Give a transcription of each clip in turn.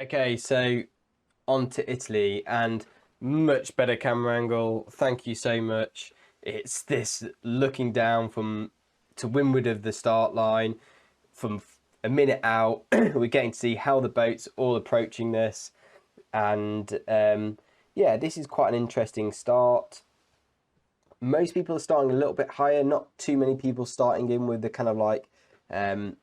Okay, so on to Italy and much better camera angle. Thank you so much. It's this looking down from to windward of the start line from a minute out. We're getting to see how the boat's all approaching this, and yeah, this is quite an interesting start. Most people are starting a little bit higher. Not too many people starting in with the kind of like um,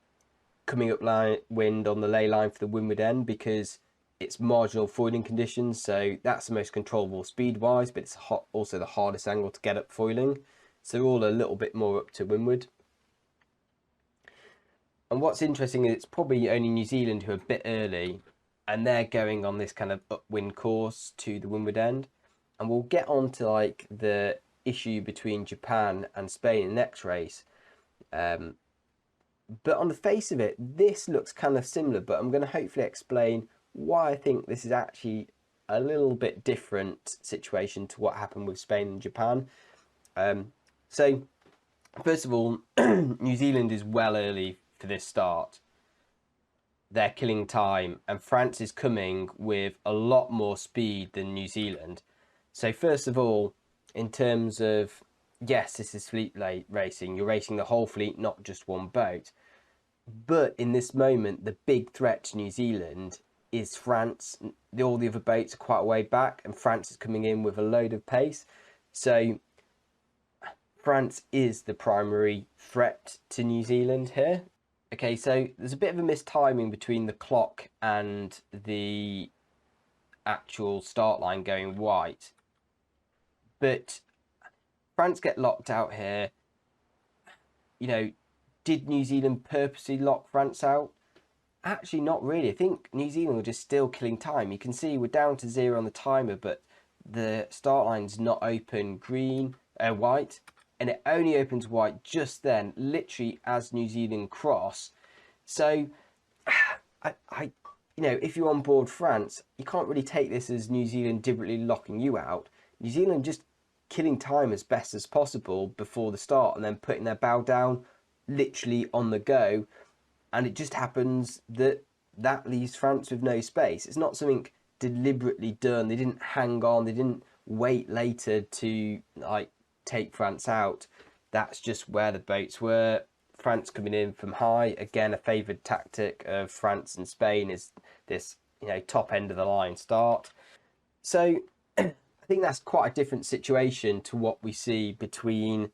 coming up line wind on the ley line for the windward end because it's marginal foiling conditions, so that's the most controllable speed wise, but it's also the hardest angle to get up foiling, so all a little bit more up to windward. And what's interesting is it's probably only New Zealand who are a bit early, and they're going on this kind of upwind course to the windward end. And we'll get on to like the issue between Japan and Spain in the next race. Um, but on the face of it, this looks kind of similar, but I'm going to hopefully explain why I think this is actually a little bit different situation to what happened with Spain and Japan. So, first of all, New Zealand is well early for this start. They're killing time, and France is coming with a lot more speed than New Zealand. So, first of all, in terms of yes, this is fleet racing, you're racing the whole fleet, not just one boat. But in this moment, the big threat to New Zealand is France. All the other boats are quite a way back, and France is coming in with a load of pace. So France is the primary threat to New Zealand here. Okay, so there's a bit of a mistiming between the clock and the actual start line going white. But France get locked out here. You know, did New Zealand purposely lock France out? Actually, not really. I think New Zealand were just still killing time. You can see we're down to 0 on the timer, but the start line's not open white, and it only opens white just then, literally as New Zealand cross. So, if you're on board France, you can't really take this as New Zealand deliberately locking you out. New Zealand just killing time as best as possible before the start, and then putting their bow down, literally on the go. And it just happens that leaves France with no space. It's not something deliberately done. They didn't hang on. They didn't wait later to like take France out. That's just where the boats were. France coming in from high. Again, a favoured tactic of France and Spain is this, top end of the line start. So I think that's quite a different situation to what we see between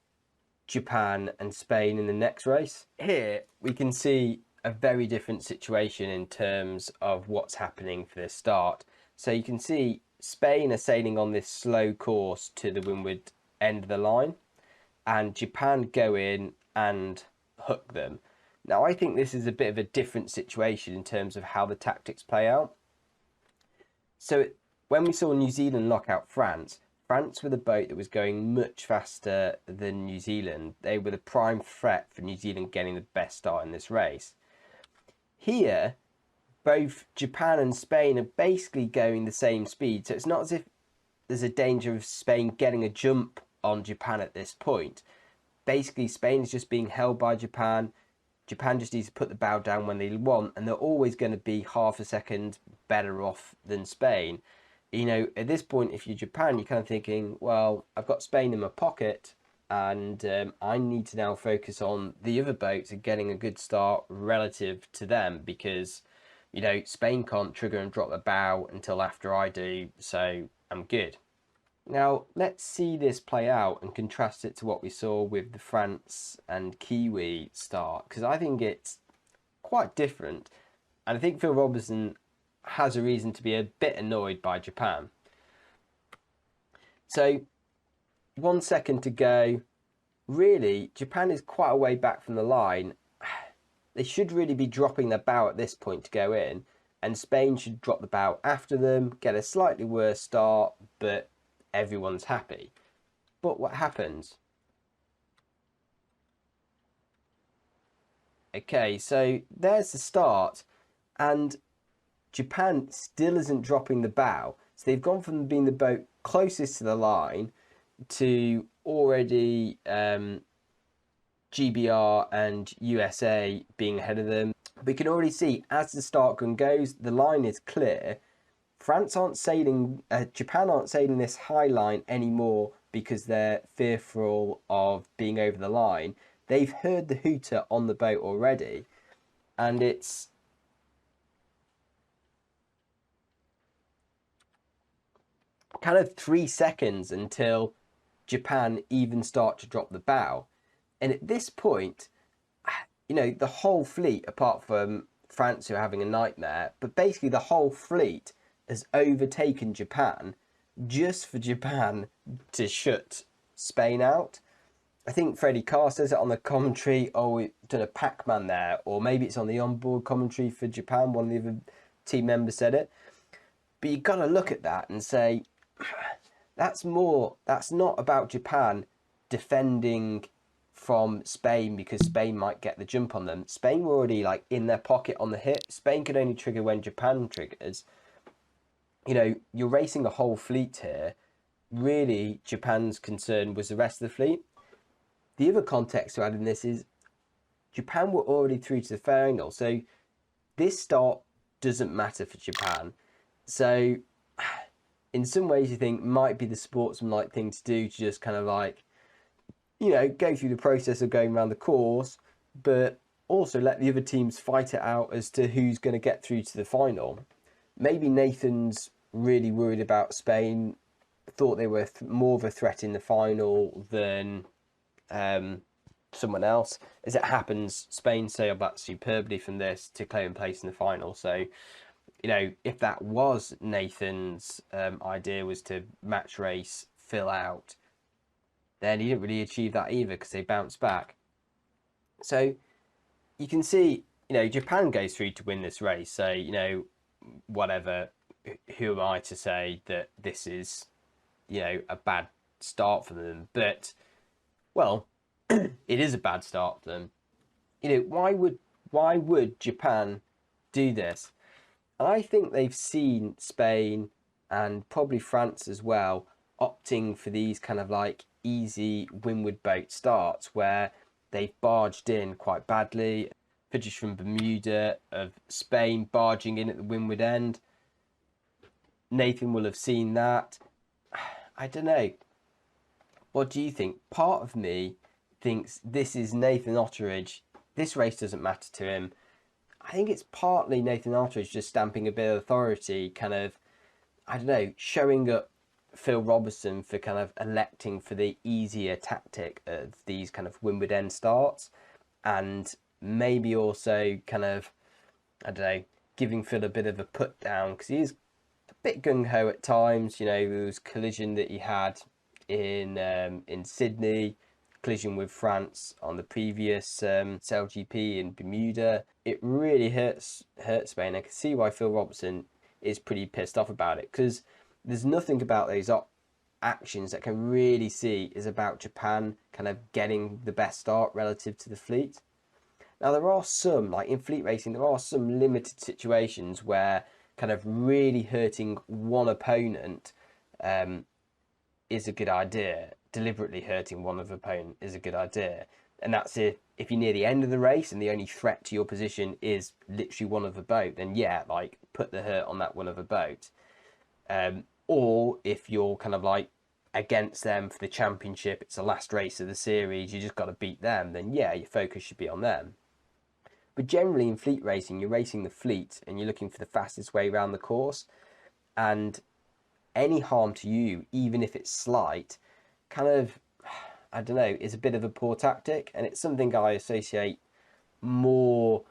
Japan and Spain in the next race. Here we can see a very different situation in terms of what's happening for this start. So you can see Spain are sailing on this slow course to the windward end of the line, and Japan go in and hook them. Now I think this is a bit of a different situation in terms of how the tactics play out. So when we saw New Zealand knock out France, France were the boat that was going much faster than New Zealand. They were the prime threat for New Zealand getting the best start in this race. Here, both Japan and Spain are basically going the same speed, so it's not as if there's a danger of Spain getting a jump on Japan at this point. Basically, Spain is just being held by Japan. Japan just needs to put the bow down when they want, and they're always going to be half a second better off than Spain. At this point, if you're Japan, you're kind of thinking, well, I've got Spain in my pocket, and I need to now focus on the other boats and getting a good start relative to them because, Spain can't trigger and drop the bow until after I do, so I'm good. Now, let's see this play out and contrast it to what we saw with the France and Kiwi start, because I think it's quite different, and I think Phil Robertson has a reason to be a bit annoyed by Japan. So 1 second to go. Really, Japan is quite a way back from the line. They should really be dropping their bow at this point to go in, and Spain should drop the bow after them, get a slightly worse start, but everyone's happy. But what happens? Okay, so there's the start, and Japan still isn't dropping the bow. So they've gone from being the boat closest to the line to already GBR and USA being ahead of them. We can already see as the start gun goes, the line is clear. France aren't sailing, Japan aren't sailing this high line anymore because they're fearful of being over the line. They've heard the hooter on the boat already, and it's kind of 3 seconds until Japan even start to drop the bow. And at this point, the whole fleet, apart from France who are having a nightmare, but basically the whole fleet has overtaken Japan just for Japan to shut Spain out. I think Freddie Carr says it on the commentary, oh, we've done a Pac-Man there, or maybe it's on the onboard commentary for Japan, one of the other team members said it. But you've got to look at that and say, that's not about Japan defending from Spain because Spain might get the jump on them. Spain were already in their pocket on the hit. Spain could only trigger when Japan triggers. You're racing a whole fleet here. Really, Japan's concern was the rest of the fleet. The other context to add in this is Japan were already through to the final, so this start doesn't matter for Japan. So in some ways you think might be the sportsmanlike thing to do, to just kind of go through the process of going around the course, but also let the other teams fight it out as to who's going to get through to the final. Maybe Nathan's really worried about Spain, thought they were more of a threat in the final than someone else. As it happens, Spain sailed back superbly from this to claim place in the final. So, if that was Nathan's idea, was to match race, fill out, then he didn't really achieve that either because they bounced back. So you can see, Japan goes through to win this race. So, whatever, who am I to say that this is, a bad start for them? But, well, it is a bad start for them. Why would Japan do this? I think they've seen Spain and probably France as well opting for these kind of easy windward boat starts where they've barged in quite badly. Footage from Bermuda of Spain barging in at the windward end. Nathan will have seen that. I don't know. What do you think? Part of me thinks this is Nathan Otteridge. This race doesn't matter to him. I think it's partly Nathan Otteridge just stamping a bit of authority, kind of, showing up Phil Robertson for kind of electing for the easier tactic of these kind of windward end starts, and maybe also kind of, giving Phil a bit of a put down because he is a bit gung-ho at times. There was collision that he had in Sydney, collision with France on the previous Sail GP in Bermuda. It really hurts Spain. I can see why Phil Robertson is pretty pissed off about it, because there's nothing about those actions that can really see is about Japan kind of getting the best start relative to the fleet. Now, there are some, in fleet racing, there are some limited situations where kind of really hurting one opponent is a good idea. Deliberately hurting one of the opponent is a good idea. And that's if you're near the end of the race and the only threat to your position is literally one of the boat, then yeah, put the hurt on that one of the boat. Or if you're kind of against them for the championship, it's the last race of the series, you just got to beat them, then yeah, your focus should be on them. But generally in fleet racing, you're racing the fleet and you're looking for the fastest way around the course, and any harm to you, even if it's slight, kind of, is a bit of a poor tactic. And it's something I associate more,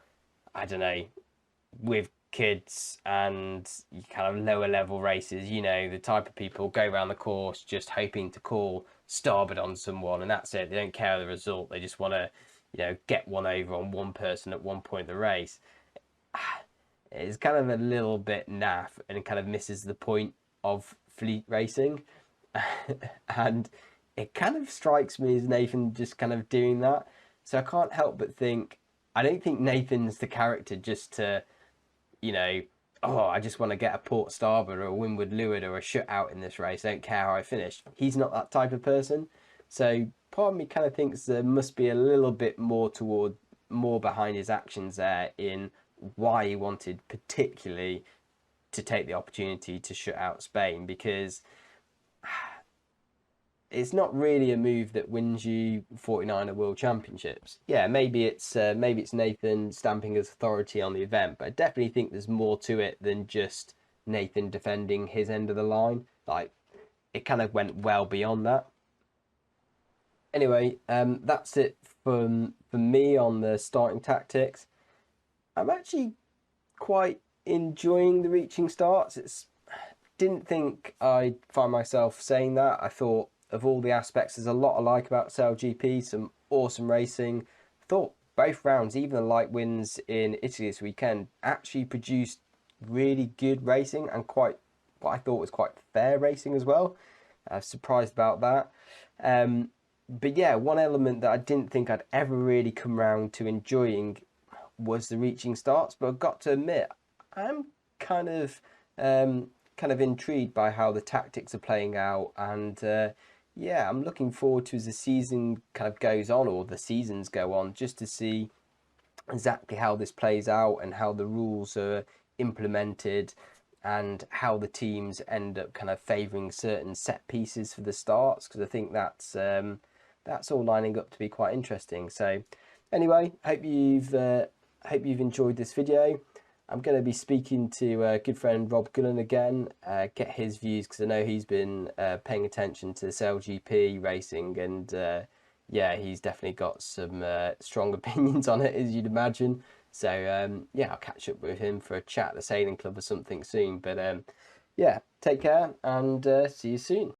with kids and kind of lower level races. The type of people go around the course just hoping to call starboard on someone, and that's it. They don't care the result. They just want to, get one over on one person at one point in the race. It's kind of a little bit naff and kind of misses the point of fleet racing. And it kind of strikes me as Nathan just kind of doing that. So I can't help but think, I don't think Nathan's the character just to, I just want to get a port starboard or a windward leeward or a shutout in this race. I don't care how I finish. He's not that type of person. So part of me kind of thinks there must be a little bit more behind his actions there in why he wanted particularly to take the opportunity to shut out Spain, because it's not really a move that wins you 49er World Championships. Yeah, maybe it's Nathan stamping his authority on the event, but I definitely think there's more to it than just Nathan defending his end of the line. Like, it kind of went well beyond that. Anyway, that's it for me on the starting tactics. I'm actually quite enjoying the reaching starts. It's didn't think I'd find myself saying that. I thought of all the aspects, there's a lot I like about Sail GP, some awesome racing. I thought both rounds, even the light wins in Italy this weekend, actually produced really good racing and quite what I thought was quite fair racing as well. I was surprised about that. But yeah, one element that I didn't think I'd ever really come around to enjoying was the reaching starts. But I've got to admit, I'm kind of intrigued by how the tactics are playing out, and yeah, I'm looking forward to, as the season kind of goes on, or the seasons go on, just to see exactly how this plays out and how the rules are implemented and how the teams end up kind of favouring certain set pieces for the starts, because I think that's all lining up to be quite interesting. So anyway, hope you've enjoyed this video. I'm going to be speaking to good friend Rob Gullen again, get his views, because I know he's been paying attention to Sail GP racing, and yeah, he's definitely got some strong opinions on it, as you'd imagine. So yeah, I'll catch up with him for a chat at the sailing club or something soon. But yeah, take care and see you soon.